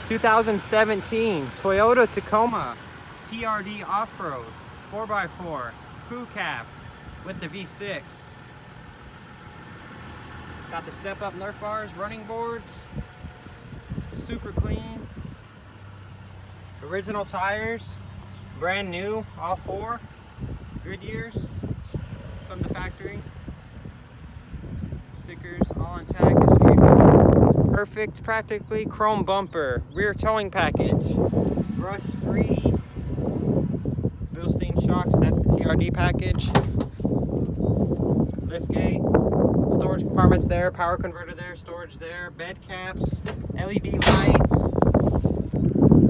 2017 Toyota Tacoma TRD Off-Road 4x4 crew cab with the V6. Got the step-up Nerf bars, running boards, super clean. Original tires, brand new, all four. Goodyears from the factory. Stickers all intact. This vehicle is perfect practically. Chrome bumper, rear towing package, rust-free. Bilstein shocks, that's the TRD package. Liftgate, storage compartments there, power converter there, storage there, bed caps, LED light,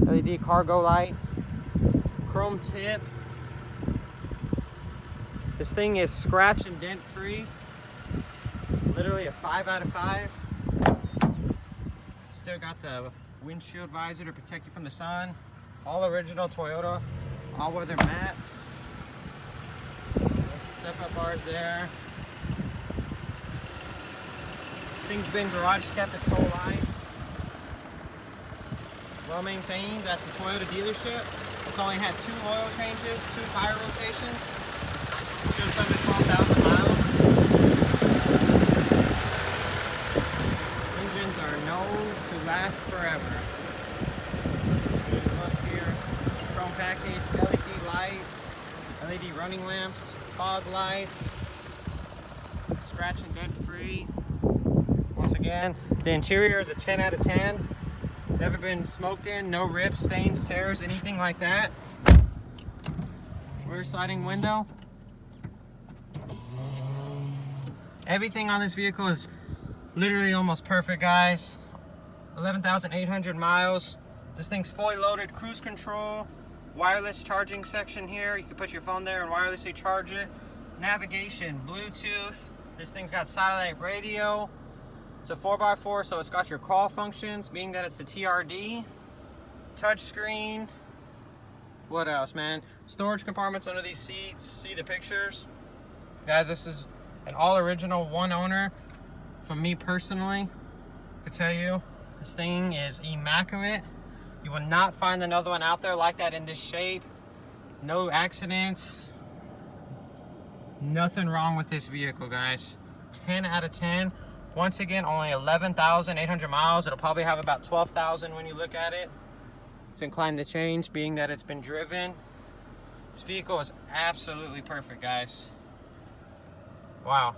LED cargo light, chrome tip. This thing is scratch and dent free. Literally a 5 out of 5. Still got the windshield visor to protect you from the sun. All original Toyota, all weather mats. Step up bars there. This thing's been garage kept its whole life. Well maintained at the Toyota dealership. It's only had 2 oil changes, 2 tire rotations. Just under 12,000 miles. These engines are known to last forever. Look here, chrome package, LED lights, LED running lamps, fog lights, scratch and dent free. Once again, the interior is a 10 out of 10. Never been smoked in, no rips, stains, tears, anything like that. Rear sliding window. Everything on this vehicle is literally almost perfect, guys. 11,800 miles. This thing's fully loaded, cruise control, wireless charging section here. You can put your phone there and wirelessly charge it. Navigation, Bluetooth. This thing's got satellite radio. It's a 4x4, so it's got your call functions, being that it's the TRD. Touch screen. What else, man? Storage compartments under these seats. See the pictures? Guys, this is an all original, one owner. From me personally, I can tell you, this thing is immaculate. You will not find another one out there like that in this shape. No accidents. Nothing wrong with this vehicle, guys. 10 out of 10. Once again, only 11,800 miles. It'll probably have about 12,000 when you look at it. It's inclined to change, being that it's been driven. This vehicle is absolutely perfect, guys. Wow.